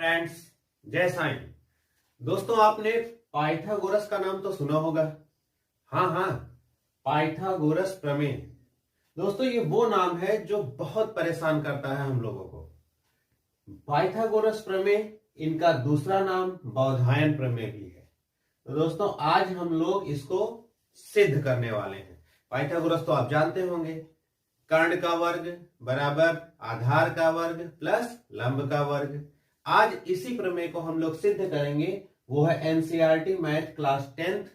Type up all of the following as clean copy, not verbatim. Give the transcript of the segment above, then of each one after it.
Friends, जय साईं। दोस्तों, आपने पाइथागोरस का नाम तो सुना होगा। हाँ, पाइथागोरस प्रमेय। दोस्तों, ये वो नाम है जो बहुत परेशान करता है हम लोगों को। पाइथागोरस प्रमेय, इनका दूसरा नाम बौधायन प्रमेय भी है। तो दोस्तों, आज हम लोग इसको सिद्ध करने वाले हैं। पाइथागोरस तो आप जानते होंगे, कर्ण का वर्ग बराबर आधार का वर्ग प्लस लंब का वर्ग। आज इसी प्रमेय को हम लोग सिद्ध करेंगे। वो है एनसीईआरटी मैथ क्लास 10th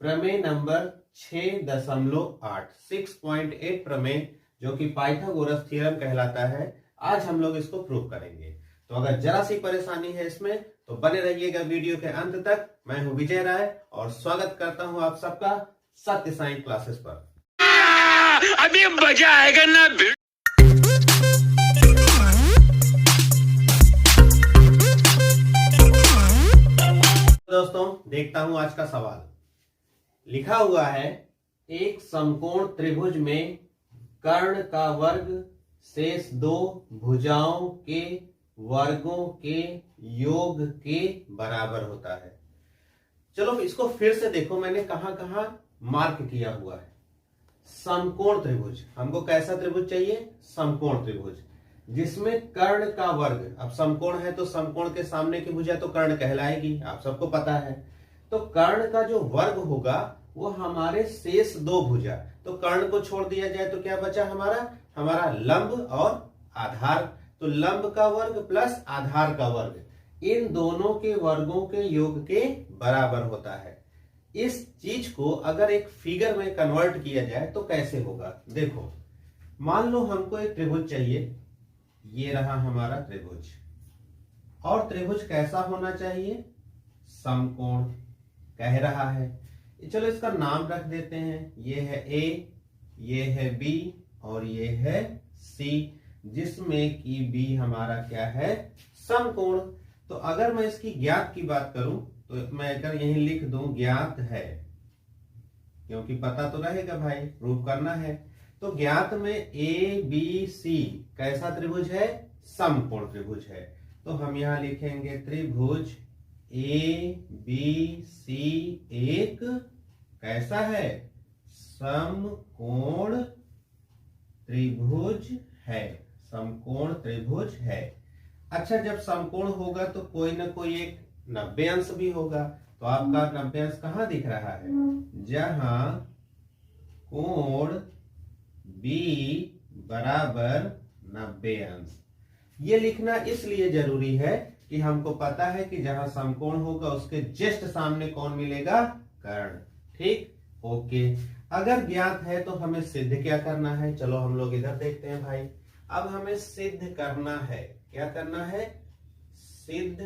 प्रमेय नंबर 6.8 6.8 प्रमेय, जो कि पाइथागोरस थ्योरम कहलाता है। आज हम लोग इसको प्रूव करेंगे। तो अगर जरा सी परेशानी है इसमें तो बने रहिएगा वीडियो के अंत तक। मैं हूं विजय राय और स्वागत करता हूं आप सबका सत्य साईं क्लासेस पर। अभी मजा आएगा ना। दोस्तों, देखता हूं आज का सवाल। लिखा हुआ है, एक समकोण त्रिभुज में कर्ण का वर्ग शेष दो भुजाओं के वर्गों के योग के बराबर होता है। चलो इसको फिर से देखो, मैंने कहां कहां मार्क किया हुआ है। समकोण त्रिभुज, हमको कैसा त्रिभुज चाहिए? समकोण त्रिभुज जिसमें कर्ण का वर्ग, अब समकोण है तो समकोण के सामने की भुजा तो कर्ण कहलाएगी, आप सबको पता है। तो कर्ण का जो वर्ग होगा वो हमारे शेष दो भुजा, तो कर्ण को छोड़ दिया जाए तो क्या बचा हमारा लंब और आधार। तो लंब का वर्ग प्लस आधार का वर्ग, इन दोनों के वर्गों के योग के बराबर होता है। इस चीज को अगर एक फिगर में कन्वर्ट किया जाए तो कैसे होगा? देखो, मान लो हमको एक त्रिभुज चाहिए, ये रहा हमारा त्रिभुज, और त्रिभुज कैसा होना चाहिए? समकोण कह रहा है। चलो इसका नाम रख देते हैं। ये है ए, ये है बी और ये है सी, जिसमें कि बी हमारा क्या है? समकोण। तो अगर मैं इसकी ज्ञात की बात करूं तो मैं अगर यहीं लिख दूं ज्ञात है, क्योंकि पता तो रहेगा भाई, प्रूव करना है। तो ज्ञात में ए बी सी कैसा त्रिभुज है? समकोण त्रिभुज है। तो हम यहां लिखेंगे त्रिभुज ए बी सी एक कैसा है? समकोण त्रिभुज है। समकोण त्रिभुज है। अच्छा, जब समकोण होगा तो कोई ना कोई एक 90 अंश भी होगा। तो आपका 90 अंश कहां दिख रहा है? जहां कोण बी बराबर 90 अंश। ये लिखना इसलिए जरूरी है कि हमको पता है कि जहां समकोण होगा उसके जस्ट सामने कौन मिलेगा? कर्ण। ठीक, ओके। अगर ज्ञात है तो हमें सिद्ध क्या करना है? चलो हम लोग इधर देखते हैं भाई। अब हमें सिद्ध करना है, क्या करना है? सिद्ध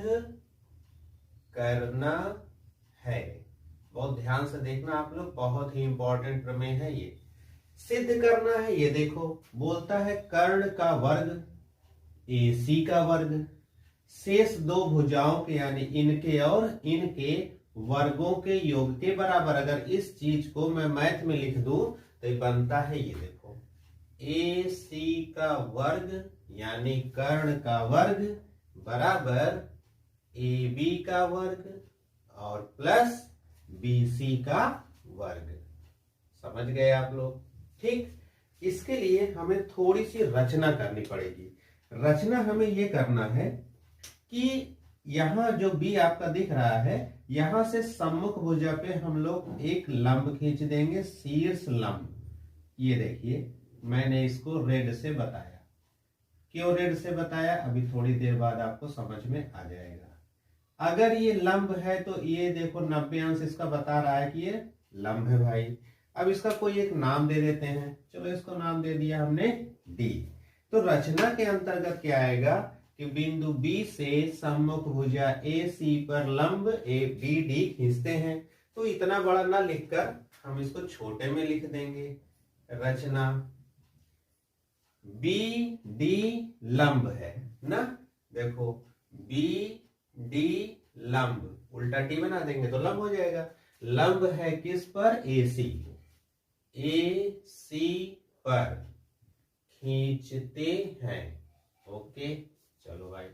करना है। बहुत ध्यान से देखना आप लोग, बहुत ही इंपॉर्टेंट प्रमेय है ये। सिद्ध करना है। ये देखो, बोलता है कर्ण का वर्ग AC का वर्ग शेष दो भुजाओं के यानी इनके और इनके वर्गों के योग के बराबर। अगर इस चीज को मैं मैथ में लिख दूं तो ये बनता है, ये देखो, AC का वर्ग यानी कर्ण का वर्ग बराबर AB का वर्ग और प्लस BC का वर्ग। समझ गए आप लोग? ठीक, इसके लिए हमें थोड़ी सी रचना करनी पड़ेगी। रचना हमें ये करना है कि यहां जो B आपका दिख रहा है, यहां से सम्मुख भुजा पे हम लोग एक लंब खींच देंगे, शीर्ष लंब। ये देखिए, मैंने इसको रेड से बताया। क्यों रेड से बताया? अभी थोड़ी देर बाद आपको समझ में आ जाएगा। अगर ये लंब है तो ये देखो 90 अंश इसका बता रहा है कि ये लंब है भाई। अब इसका कोई एक नाम दे देते हैं। चलो इसको नाम दे दिया हमने डी। तो रचना के अंतर्गत क्या आएगा कि बिंदु B से सम्मुख भुजा AC पर लंब ABD खींचते हैं। तो इतना बड़ा ना लिखकर हम इसको छोटे में लिख देंगे। रचना BD लंब है ना, देखो BD लंब, उल्टा टी बना देंगे तो लंब हो जाएगा। लंब है किस पर? AC पर खींचते हैं। ओके, चलो भाई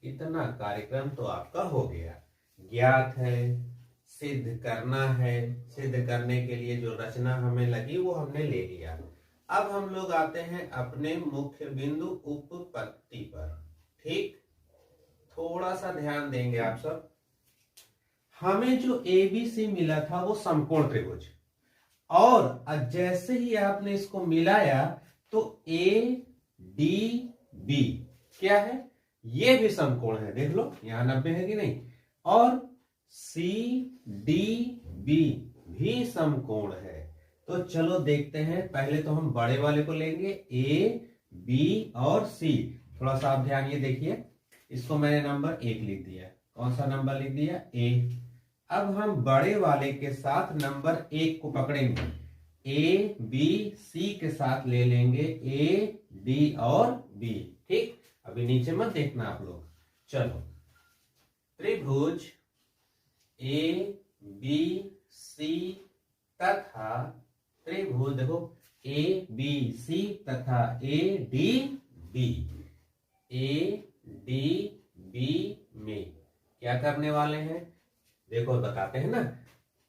इतना कार्यक्रम तो आपका हो गया। ज्ञात है, सिद्ध करना है, सिद्ध करने के लिए जो रचना हमें लगी वो हमने ले लिया। अब हम लोग आते हैं अपने मुख्य बिंदु उपपत्ति पर। ठीक, थोड़ा सा ध्यान देंगे आप सब। हमें जो ABC मिला था वो समकोण त्रिभुज, और जैसे ही आपने इसको मिलाया तो ADB क्या है, ये भी समकोण है, देख लो यहां 90 है कि नहीं, और CDB भी समकोण है। तो चलो देखते हैं, पहले तो हम बड़े वाले को लेंगे AB और C। थोड़ा सा आप ध्यान ये देखिए, इसको मैंने नंबर 1 लिख दिया। कौन सा नंबर लिख दिया, A। अब हम बड़े वाले के साथ नंबर 1 को पकड़ेंगे, ABC के साथ ले लेंगे AD और B। ठीक, अभी नीचे मत देखना आप लोग। चलो, त्रिभुज ABC तथा त्रिभुज देखो ABC तथा ADB में क्या करने वाले हैं, देखो बताते हैं ना।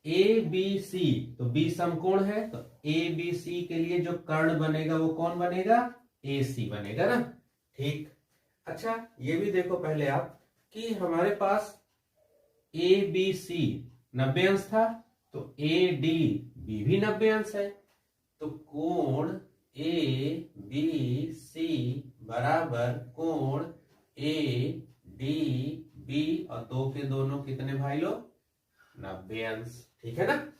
ABC तो B समकोण है, तो ABC के लिए जो कर्ण बनेगा वो कौन बनेगा, AC बनेगा ना। ठीक, अच्छा ये भी देखो पहले आप कि हमारे पास ABC 90 अंश था, तो ADB भी 90 अंश है, तो कोण ABC बराबर कोण ADB, और दो के दोनों कितने भाई लोग, 90 अंश। ठीक है ना।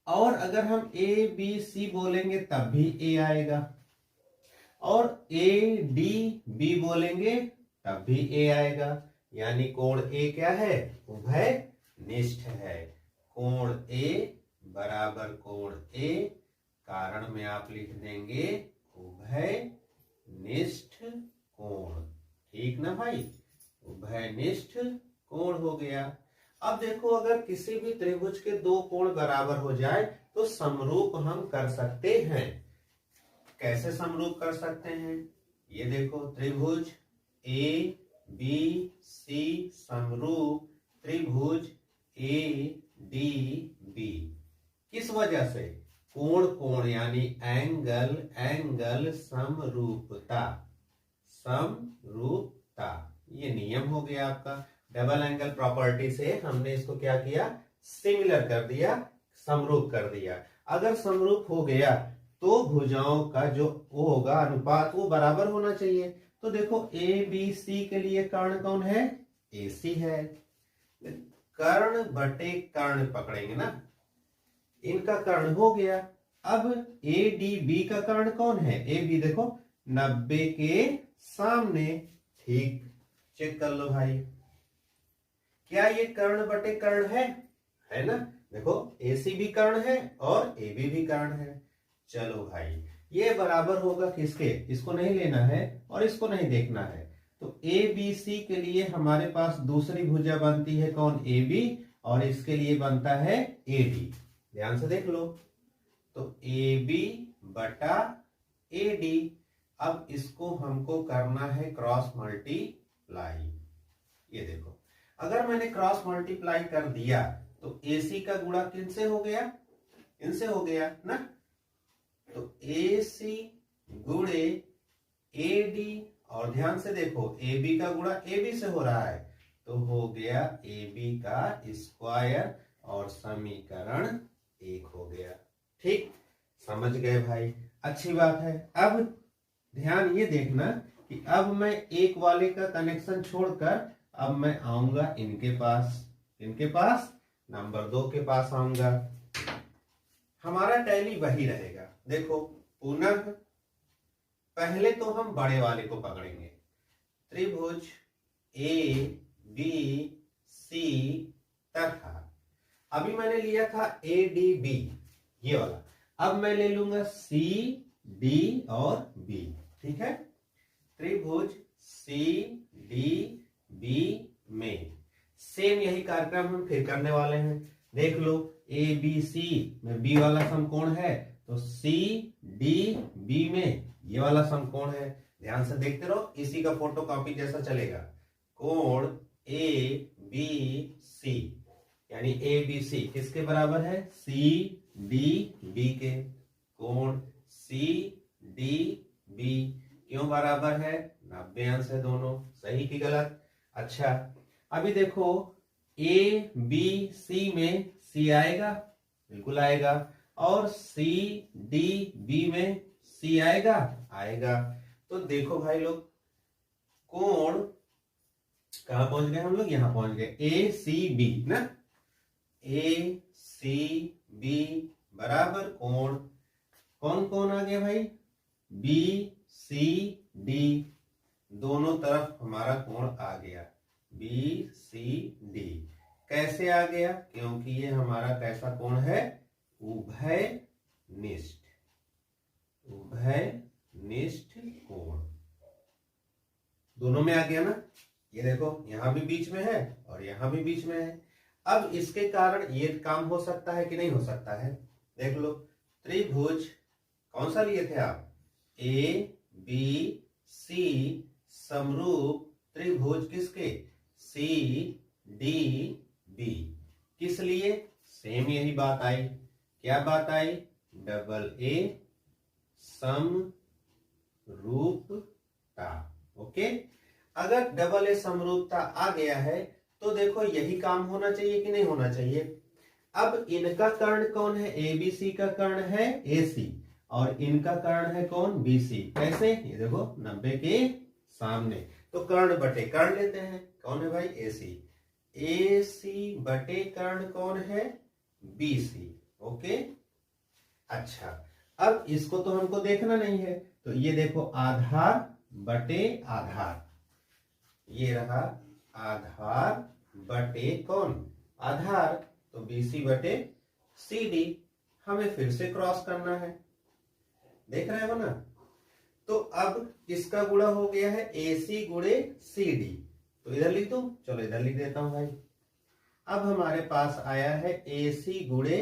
और अगर हम ABC बोलेंगे तब भी A आएगा, और ADB बोलेंगे तब भी A आएगा, यानी कोण A क्या है, उभय निष्ठ है। कोण A बराबर कोण A, कारण में आप लिख देंगे उभय निष्ठ कोण। ठीक ना भाई, उभय निष्ठ कोण हो गया। अब देखो, अगर किसी भी त्रिभुज के दो कोण बराबर हो जाए तो समरूप हम कर सकते हैं। कैसे समरूप कर सकते हैं, ये देखो, त्रिभुज ABC समरूप त्रिभुज ADB। किस वजह से, कोण कोण यानी एंगल एंगल समरूपता, समरूपता ये नियम हो गया आपका। डबल एंगल प्रॉपर्टी से हमने इसको क्या किया, सिमिलर कर दिया, समरूप कर दिया। अगर समरूप हो गया तो भुजाओं का जो वो होगा अनुपात वो बराबर होना चाहिए। तो देखो ABC के लिए कर्ण कौन है, AC है। कर्ण बटे कर्ण पकड़ेंगे ना, इनका कर्ण हो गया। अब ADB का कर्ण कौन है, AB देखो 90 के सामने। ठीक, चेक कर लो भाई, क्या ये कर्ण बटे कर्ण है ना। देखो AC भी कर्ण है और AB भी कर्ण है। चलो भाई, ये बराबर होगा किसके, इसको नहीं लेना है और इसको नहीं देखना है। तो ABC के लिए हमारे पास दूसरी भुजा बनती है कौन, AB, और इसके लिए बनता है AD। ध्यान से देख लो, तो AB बटा AD। अब इसको हमको करना है क्रॉस मल्टीप्लाई। ये देखो, अगर मैंने क्रॉस मल्टीप्लाई कर दिया तो AC का गुणा किनसे हो गया, इनसे हो गया ना। तो AC गुणे AD, और ध्यान से देखो AB का गुणा AB से हो रहा है, तो हो गया AB का स्क्वायर, और समीकरण 1 हो गया। ठीक, समझ गए भाई, अच्छी बात है। अब ध्यान ये देखना कि अब मैं एक वाले का कनेक्शन छोड़कर अब मैं आऊंगा इनके पास नंबर 2 के पास आऊंगा। हमारा टैली वही रहेगा। देखो पुनः पहले तो हम बड़े वाले को पकड़ेंगे, त्रिभुज ABC तथा अभी मैंने लिया था ADB ये वाला, अब मैं ले लूंगा CD और B। ठीक है, त्रिभुज CDB में सेम यही कार्यक्रम हम फिर करने वाले हैं। देख लो, ABC में B वाला समकोण है, तो CDB में ये वाला समकोण है। ध्यान से देखते रहो, इसी का फोटो कॉपी जैसा चलेगा। कोण ए बी सी यानी ए बी सी किसके बराबर है? सी डी बी के। कोण सी डी बी क्यों बराबर है? 90 अंश है दोनों। सही की गलत? अच्छा अभी देखो ए बी सी में सी आएगा, बिल्कुल आएगा, और सी डी बी में सी आएगा, आएगा। तो देखो भाई लोग, कोण कहां पहुंच गए हम लोग? यहां पहुंच गए, ए सी बी ना। ए सी बी बराबर कोण, कौन कौन आ गया भाई? बी सी डी, दोनों तरफ हमारा कोण आ गया, बी सी डी। कैसे आ गया? क्योंकि ये हमारा कैसा कोण है? उभयनिष्ठ, उभयनिष्ठ कोण। दोनों में आ गया ना। ये देखो यहां भी बीच में है और यहां भी बीच में है। अब इसके कारण ये काम हो सकता है कि नहीं हो सकता है? देख लो, त्रिभुज कौन सा लिए थे आप? ए बी सी समरूप त्रिभुज किसके? C D B. किस लिए? सेम यही बात आई। क्या बात आई? डबल ए समरूपता। ओके, अगर डबल ए समरूपता आ गया है तो देखो यही काम होना चाहिए कि नहीं होना चाहिए? अब इनका कर्ण कौन है? एबीसी का कर्ण है एसी और इनका कर्ण है कौन? बीसी। कैसे? ये देखो 90 के सामने, तो कर्ण बटे कर्ण लेते हैं। कौन है भाई? एसी। एसी बटे कर्ण कौन है? बीसी। ओके, अच्छा अब इसको तो हमको देखना नहीं है, तो ये देखो आधार बटे आधार, ये रहा आधार बटे कौन? आधार, तो बीसी बटे सीडी। हमें फिर से क्रॉस करना है, देख रहे हो ना। तो अब इसका गुणा हो गया है एसी गुणे सीडी, तो इधर लिख दो। चलो इधर लिख देता हूं भाई। अब हमारे पास आया है एसी गुणे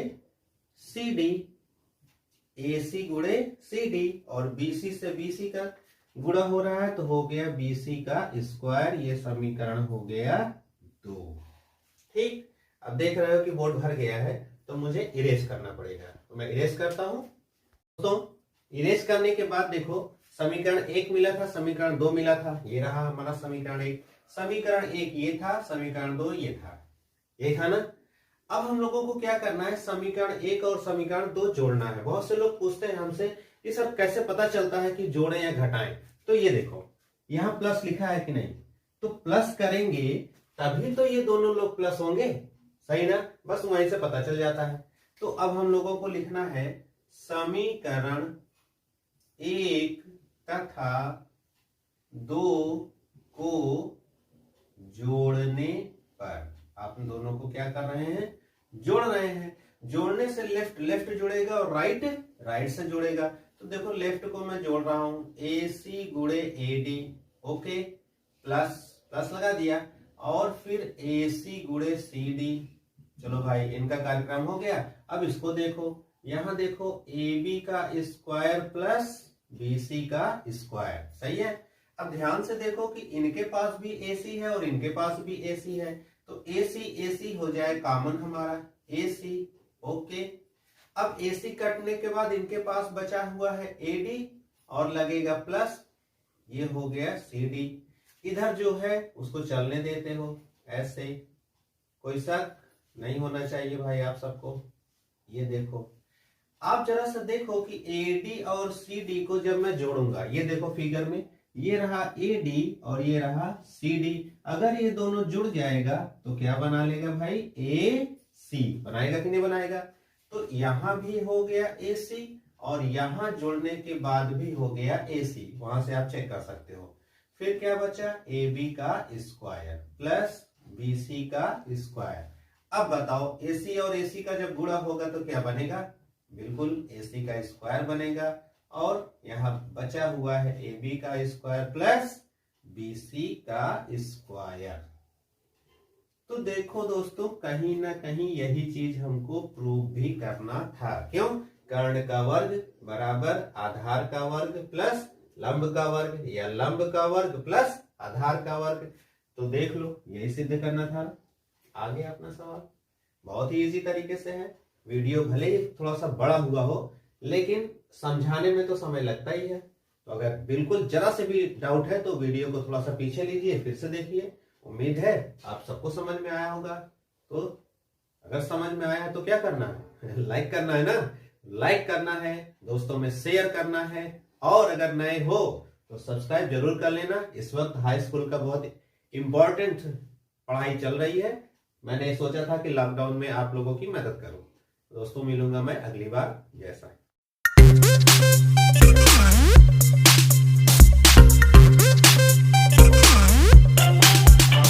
सीडी, एसी गुणे सीडी, और बीसी से बीसी का गुणा हो रहा है तो हो गया बीसी का स्क्वायर। ये समीकरण हो गया 2। ठीक, अब देख रहे हो कि बोर्ड भर गया है तो मुझे इरेज करना पड़ेगा, तो मैं इरेज करता हूं। दोस्तों इरेज करने के बाद देखो, समीकरण 1 मिला था, समीकरण 2 मिला था, ये रहा हमारा समीकरण 1। समीकरण 1 ये था, समीकरण 2 ये था, ये था ना। अब हम लोगों को क्या करना है? समीकरण 1 और समीकरण 2 जोड़ना है। बहुत से लोग पूछते हैं हमसे ये सब कैसे पता चलता है कि जोड़ें या घटाएं? तो ये देखो यहां प्लस लिखा है कि नहीं, तो प्लस करेंगे तभी तो ये दोनों लोग प्लस होंगे, सही ना। बस वहीं से पता चल जाता है। तो अब हम लोगों को लिखना है समीकरण 1 तथा 2 को जोड़ने पर, आप दोनों को क्या कर रहे हैं? जोड़ रहे हैं। जोड़ने से लेफ्ट लेफ्ट जुड़ेगा और राइट राइट से जुड़ेगा। तो देखो लेफ्ट को मैं जोड़ रहा हूं, ए सी गुणे A D, okay, plus plus लगा दिया, और फिर ए सी गुणे सी डी। चलो भाई इनका कार्यक्रम हो गया। अब इसको देखो, यहां देखो ए बी का स्क्वायर प्लस बी सी का स्क्वायर, सही है। अब ध्यान से देखो कि इनके पास भी ए सी है और इनके पास भी ए सी है, तो ए सी हो जाए कॉमन हमारा, ए सी, ओके। अब ए सी कटने के बाद इनके पास बचा हुआ है ए डी और लगेगा प्लस, ये हो गया सी डी। इधर जो है उसको चलने देते हो ऐसे, कोई शक नहीं होना चाहिए भाई आप सबको। ये देखो आप जरा सा देखो कि ए डी और सी डी को जब मैं जोड़ूंगा, ये देखो फिगर में, ये रहा ए डी और ये रहा सी डी। अगर ये दोनों जुड़ जाएगा तो क्या बना लेगा भाई? ए सी बनाएगा कि नहीं बनाएगा? तो यहां भी हो गया ए सी और यहां जुड़ने के बाद भी हो गया ए सी, वहां से आप चेक कर सकते हो। फिर क्या बचा? ए बी का स्क्वायर प्लस बी सी का स्क्वायर। अब बताओ ए सी और ए सी का जब गुणा होगा तो क्या बनेगा? बिल्कुल ए सी का स्क्वायर बनेगा, और यहां बचा हुआ है ए बी का स्क्वायर प्लस बी सी का स्क्वायर। तो देखो दोस्तों, कहीं ना कहीं यही चीज हमको प्रूव भी करना था। क्यों? कर्ण का वर्ग बराबर आधार का वर्ग प्लस लंब का वर्ग या लंब का वर्ग प्लस आधार का वर्ग। तो देख लो, यही सिद्ध करना था। आगे अपना सवाल बहुत ही इजी तरीके से है। वीडियो भले ही थोड़ा सा बड़ा हुआ हो, लेकिन समझाने में तो समय लगता ही है। तो अगर बिल्कुल जरा से भी डाउट है तो वीडियो को थोड़ा सा पीछे लीजिए, फिर से देखिए। उम्मीद है आप सबको समझ में आया होगा। तो अगर समझ में आया है तो क्या करना है? लाइक करना है ना। लाइक करना है, दोस्तों में शेयर करना है, और अगर नए हो तो सब्सक्राइब जरूर कर लेना। इस वक्त हाई स्कूल का बहुत इंपॉर्टेंट पढ़ाई चल रही है। मैंने सोचा था कि लॉकडाउन में आप लोगों की मदद करूं। दोस्तों मिलूंगा मैं अगली बार। जय साईं।